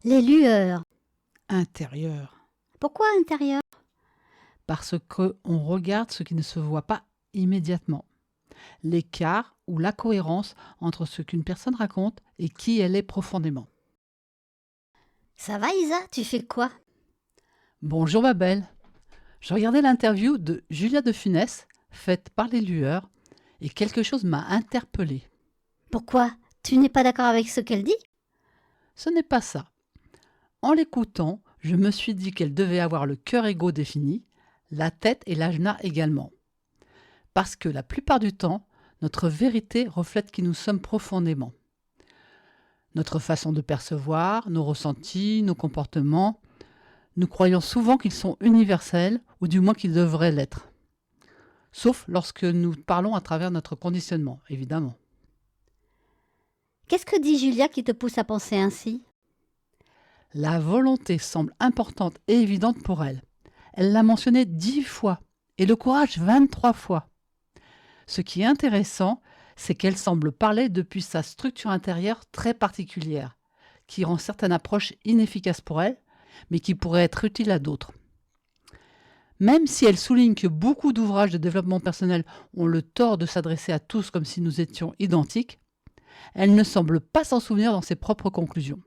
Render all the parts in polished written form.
Les lueurs. Intérieur. Pourquoi intérieur? Parce qu'on regarde ce qui ne se voit pas immédiatement. L'écart ou la cohérence entre ce qu'une personne raconte et qui elle est profondément. Ça va Isa, tu fais quoi? Bonjour ma belle. Je regardais l'interview de Julia de Funès, faite par les Lueurs, et quelque chose m'a interpellée. Pourquoi? Tu n'es pas d'accord avec ce qu'elle dit? Ce n'est pas ça. En l'écoutant, je me suis dit qu'elle devait avoir le cœur égaux défini, la tête et l'ajna également. Parce que la plupart du temps, notre vérité reflète qui nous sommes profondément. Notre façon de percevoir, nos ressentis, nos comportements, nous croyons souvent qu'ils sont universels, ou du moins qu'ils devraient l'être. Sauf lorsque nous parlons à travers notre conditionnement, évidemment. Qu'est-ce que dit Julia qui te pousse à penser ainsi? La volonté semble importante et évidente pour elle. Elle l'a mentionné 10 fois, et le courage 23 fois. Ce qui est intéressant, c'est qu'elle semble parler depuis sa structure intérieure très particulière, qui rend certaines approches inefficaces pour elle, mais qui pourraient être utiles à d'autres. Même si elle souligne que beaucoup d'ouvrages de développement personnel ont le tort de s'adresser à tous comme si nous étions identiques, elle ne semble pas s'en souvenir dans ses propres conclusions.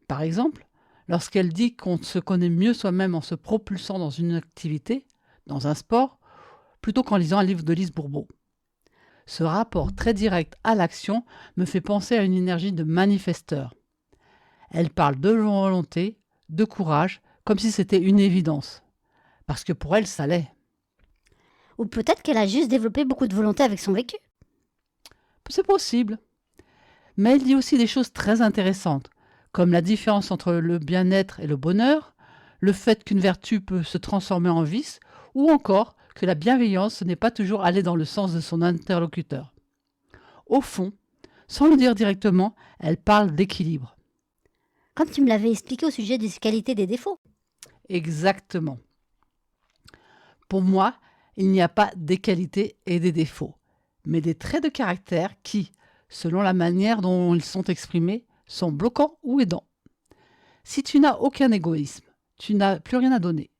Par exemple, lorsqu'elle dit qu'on se connaît mieux soi-même en se propulsant dans une activité, dans un sport, plutôt qu'en lisant un livre de Lise Bourbeau. Ce rapport très direct à l'action me fait penser à une énergie de manifesteur. Elle parle de volonté, de courage, comme si c'était une évidence. Parce que pour elle, ça l'est. Ou peut-être qu'elle a juste développé beaucoup de volonté avec son vécu. C'est possible. Mais elle dit aussi des choses très intéressantes, comme la différence entre le bien-être et le bonheur, le fait qu'une vertu peut se transformer en vice, ou encore que la bienveillance n'est pas toujours aller dans le sens de son interlocuteur. Au fond, sans le dire directement, elle parle d'équilibre. Comme tu me l'avais expliqué au sujet des qualités et des défauts. Exactement. Pour moi, il n'y a pas des qualités et des défauts, mais des traits de caractère qui, selon la manière dont ils sont exprimés, sont bloquants ou aidants. Si tu n'as aucun égoïsme, tu n'as plus rien à donner.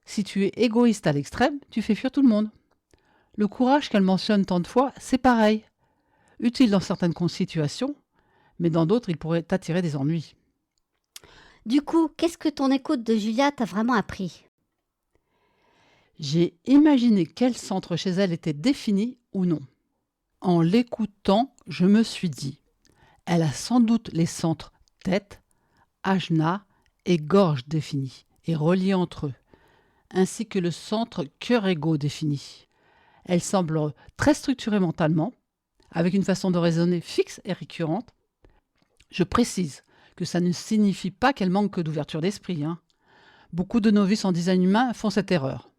Si tu es égoïste à l'extrême, tu fais fuir tout le monde. Le courage qu'elle mentionne tant de fois, c'est pareil. Utile dans certaines situations, mais dans d'autres, il pourrait t'attirer des ennuis. Du coup, qu'est-ce que ton écoute de Julia t'a vraiment appris? J'ai imaginé quel centre chez elle était défini ou non. En l'écoutant, je me suis dit, elle a sans doute les centres tête, ajna et gorge définis et reliés entre eux, ainsi que le centre cœur-égaux défini. Elle semble très structurée mentalement, avec une façon de raisonner fixe et récurrente. Je précise que ça ne signifie pas qu'elle manque d'ouverture d'esprit. Beaucoup de novices en design humain font cette erreur.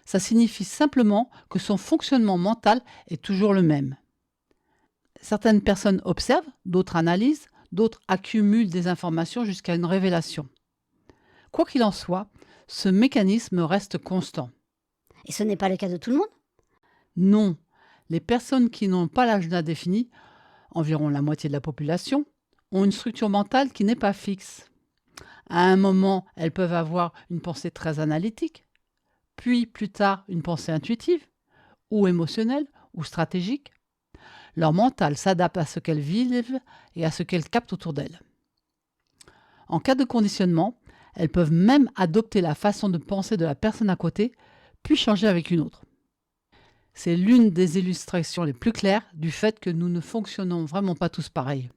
Ça signifie simplement que son fonctionnement mental est toujours le même. Certaines personnes observent, d'autres analysent, d'autres accumulent des informations jusqu'à une révélation. Quoi qu'il en soit, ce mécanisme reste constant. Et ce n'est pas le cas de tout le monde? Non, les personnes qui n'ont pas l'ajna défini, environ la moitié de la population, ont une structure mentale qui n'est pas fixe. À un moment, elles peuvent avoir une pensée très analytique, puis plus tard une pensée intuitive, ou émotionnelle, ou stratégique. Leur mental s'adapte à ce qu'elles vivent et à ce qu'elles captent autour d'elles. En cas de conditionnement, elles peuvent même adopter la façon de penser de la personne à côté, puis changer avec une autre. C'est l'une des illustrations les plus claires du fait que nous ne fonctionnons vraiment pas tous pareil.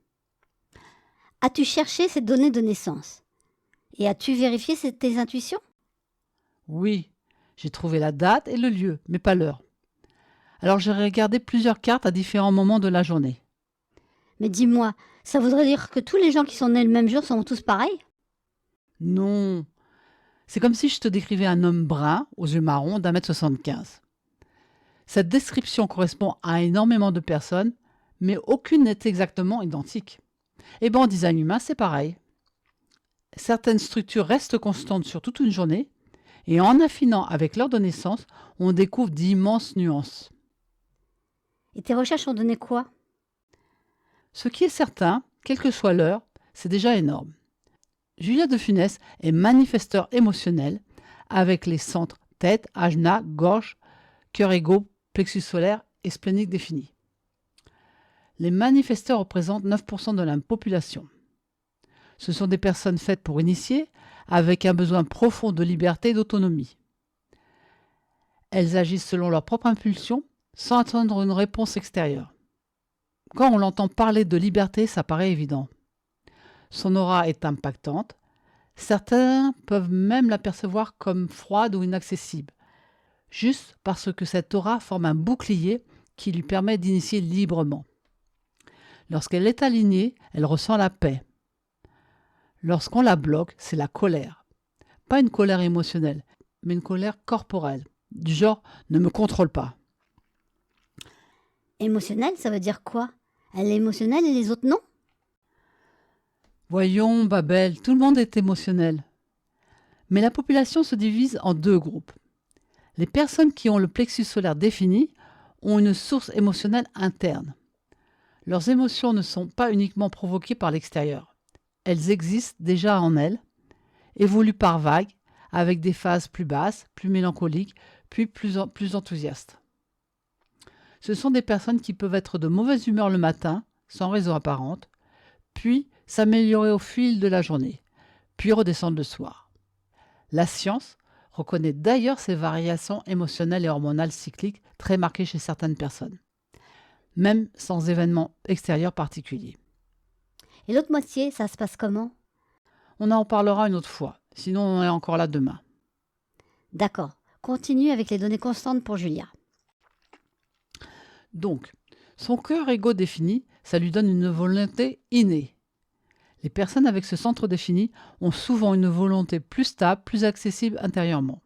As-tu cherché ces données de naissance? Et as-tu vérifié tes intuitions? Oui, j'ai trouvé la date et le lieu, mais pas l'heure. Alors j'ai regardé plusieurs cartes à différents moments de la journée. Mais dis-moi, ça voudrait dire que tous les gens qui sont nés le même jour sont tous pareils? Non, c'est comme si je te décrivais un homme brun, aux yeux marrons, d'1,75 m. Cette description correspond à énormément de personnes, mais aucune n'est exactement identique. Et en design humain, c'est pareil. Certaines structures restent constantes sur toute une journée, et en affinant avec l'heure de naissance, on découvre d'immenses nuances. Et tes recherches ont donné quoi? Ce qui est certain, quelle que soit l'heure, c'est déjà énorme. Julia de Funès est manifesteur émotionnel avec les centres tête, ajna, gorge, cœur égaux, plexus solaire et splénique défini. Les manifesteurs représentent 9% de la population. Ce sont des personnes faites pour initier, avec un besoin profond de liberté et d'autonomie. Elles agissent selon leur propre impulsion, sans attendre une réponse extérieure. Quand on l'entend parler de liberté, ça paraît évident. Son aura est impactante. Certains peuvent même l'apercevoir comme froide ou inaccessible, juste parce que cette aura forme un bouclier qui lui permet d'initier librement. Lorsqu'elle est alignée, elle ressent la paix. Lorsqu'on la bloque, c'est la colère. Pas une colère émotionnelle, mais une colère corporelle, du genre « ne me contrôle pas ». Émotionnelle, ça veut dire quoi? Elle est émotionnelle et les autres non? Voyons, Babel, tout le monde est émotionnel. Mais la population se divise en deux groupes. Les personnes qui ont le plexus solaire défini ont une source émotionnelle interne. Leurs émotions ne sont pas uniquement provoquées par l'extérieur. Elles existent déjà en elles, évoluent par vagues, avec des phases plus basses, plus mélancoliques, puis plus enthousiastes. Ce sont des personnes qui peuvent être de mauvaise humeur le matin, sans raison apparente, puis s'améliorer au fil de la journée, puis redescendre le soir. La science reconnaît d'ailleurs ces variations émotionnelles et hormonales cycliques très marquées chez certaines personnes, même sans événement extérieur particulier. Et l'autre moitié, ça se passe comment? On en parlera une autre fois, sinon on est encore là demain. D'accord. Continue avec les données constantes pour Julia. Donc, son cœur égaux défini, ça lui donne une volonté innée. Les personnes avec ce centre défini ont souvent une volonté plus stable, plus accessible intérieurement.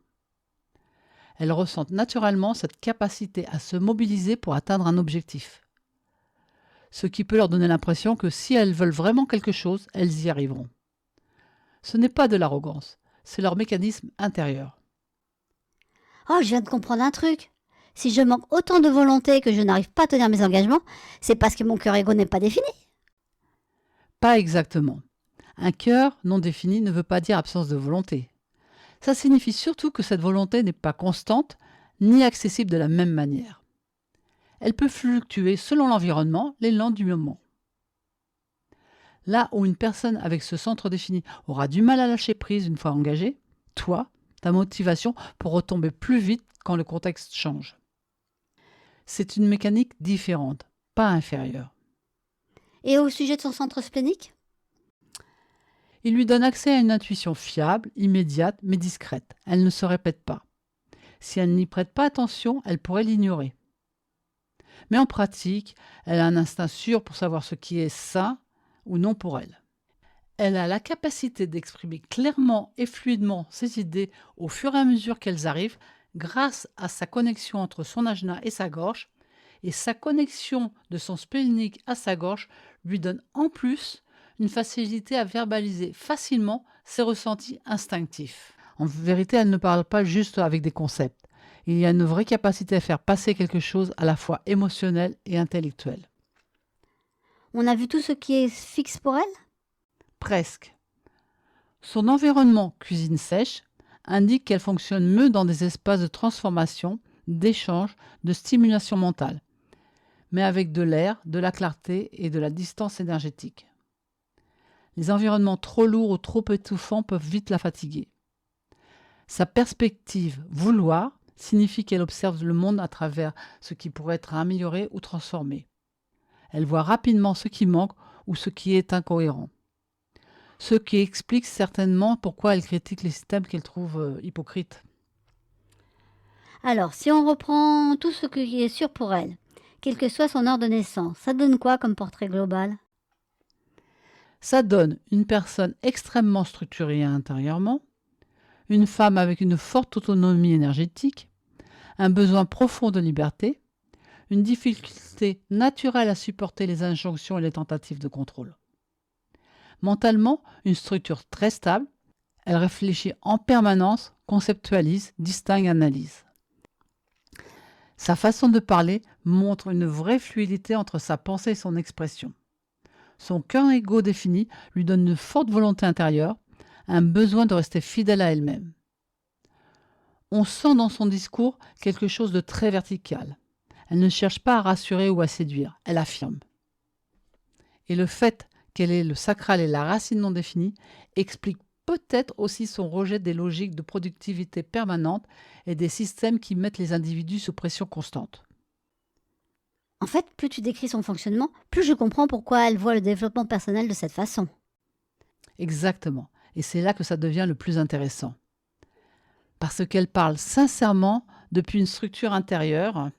Elles ressentent naturellement cette capacité à se mobiliser pour atteindre un objectif. Ce qui peut leur donner l'impression que si elles veulent vraiment quelque chose, elles y arriveront. Ce n'est pas de l'arrogance, c'est leur mécanisme intérieur. Oh, je viens de comprendre un truc. Si je manque autant de volonté que je n'arrive pas à tenir mes engagements, c'est parce que mon cœur égaux n'est pas défini. Pas exactement. Un cœur non défini ne veut pas dire absence de volonté. Ça signifie surtout que cette volonté n'est pas constante ni accessible de la même manière. Elle peut fluctuer selon l'environnement, l'élan du moment. Là où une personne avec ce centre défini aura du mal à lâcher prise une fois engagée, toi, ta motivation pour retomber plus vite quand le contexte change. C'est une mécanique différente, pas inférieure. Et au sujet de son centre splénique? Il lui donne accès à une intuition fiable, immédiate, mais discrète. Elle ne se répète pas. Si elle n'y prête pas attention, elle pourrait l'ignorer. Mais en pratique, elle a un instinct sûr pour savoir ce qui est sain ou non pour elle. Elle a la capacité d'exprimer clairement et fluidement ses idées au fur et à mesure qu'elles arrivent grâce à sa connexion entre son ajna et sa gorge, et sa connexion de son splénique à sa gorge lui donne en plus une facilité à verbaliser facilement ses ressentis instinctifs. En vérité, elle ne parle pas juste avec des concepts. Il y a une vraie capacité à faire passer quelque chose à la fois émotionnel et intellectuel. On a vu tout ce qui est fixe pour elle? Presque. Son environnement cuisine sèche indique qu'elle fonctionne mieux dans des espaces de transformation, d'échange, de stimulation mentale, mais avec de l'air, de la clarté et de la distance énergétique. Les environnements trop lourds ou trop étouffants peuvent vite la fatiguer. Sa perspective vouloir signifie qu'elle observe le monde à travers ce qui pourrait être amélioré ou transformé. Elle voit rapidement ce qui manque ou ce qui est incohérent. Ce qui explique certainement pourquoi elle critique les systèmes qu'elle trouve hypocrites. Alors, si on reprend tout ce qui est sûr pour elle, quel que soit son heure de naissance, ça donne quoi comme portrait global? Ça donne une personne extrêmement structurée intérieurement, une femme avec une forte autonomie énergétique, un besoin profond de liberté, une difficulté naturelle à supporter les injonctions et les tentatives de contrôle. Mentalement, une structure très stable, elle réfléchit en permanence, conceptualise, distingue, analyse. Sa façon de parler montre une vraie fluidité entre sa pensée et son expression. Son cœur égo défini lui donne une forte volonté intérieure, un besoin de rester fidèle à elle-même. On sent dans son discours quelque chose de très vertical. Elle ne cherche pas à rassurer ou à séduire, elle affirme. Et le fait qu'elle ait le sacral et la racine non définie explique peut-être aussi son rejet des logiques de productivité permanente et des systèmes qui mettent les individus sous pression constante. En fait, plus tu décris son fonctionnement, plus je comprends pourquoi elle voit le développement personnel de cette façon. Exactement. Et c'est là que ça devient le plus intéressant. Parce qu'elle parle sincèrement depuis une structure intérieure.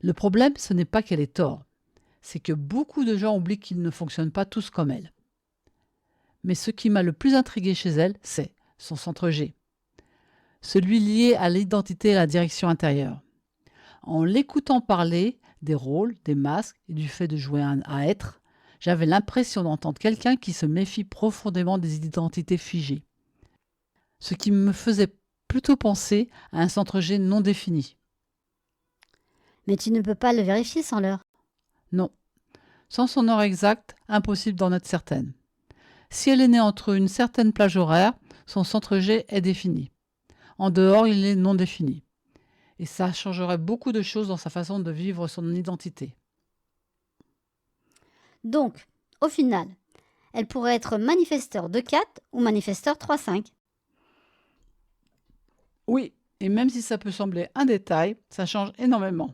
Le problème, ce n'est pas qu'elle ait tort. C'est que beaucoup de gens oublient qu'ils ne fonctionnent pas tous comme elle. Mais ce qui m'a le plus intrigué chez elle, c'est son centre G. Celui lié à l'identité et à la direction intérieure. En l'écoutant parler des rôles, des masques et du fait de jouer à être, j'avais l'impression d'entendre quelqu'un qui se méfie profondément des identités figées. Ce qui me faisait plutôt penser à un centre G non défini. Mais tu ne peux pas le vérifier sans l'heure. Non. Sans son heure exacte, impossible d'en être certaine. Si elle est née entre une certaine plage horaire, son centre G est défini. En dehors, il est non défini. Et ça changerait beaucoup de choses dans sa façon de vivre son identité. Donc, au final, elle pourrait être manifesteur 2-4 ou manifesteur 3-5. Oui, et même si ça peut sembler un détail, ça change énormément.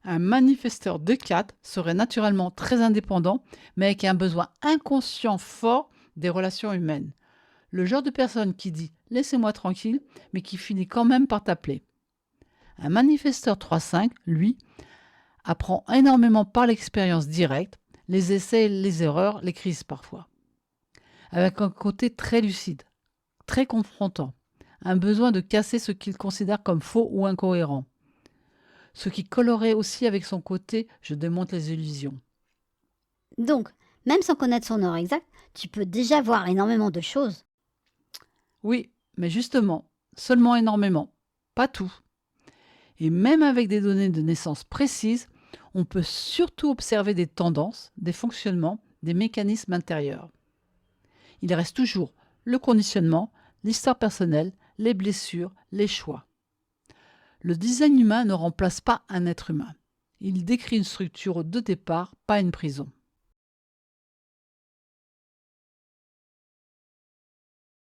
Un manifesteur de 4 serait naturellement très indépendant, mais avec un besoin inconscient fort des relations humaines. Le genre de personne qui dit « laissez-moi tranquille », mais qui finit quand même par t'appeler. Un manifesteur 3-5, lui, apprend énormément par l'expérience directe, les essais, les erreurs, les crises parfois. Avec un côté très lucide, très confrontant, un besoin de casser ce qu'il considère comme faux ou incohérent. Ce qui colorait aussi avec son côté « je démonte les illusions ». Donc, même sans connaître son heure exacte, tu peux déjà voir énormément de choses. Oui, mais justement, seulement énormément, pas tout. Et même avec des données de naissance précises, on peut surtout observer des tendances, des fonctionnements, des mécanismes intérieurs. Il reste toujours le conditionnement, l'histoire personnelle, les blessures, les choix. Le design humain ne remplace pas un être humain. Il décrit une structure de départ, pas une prison.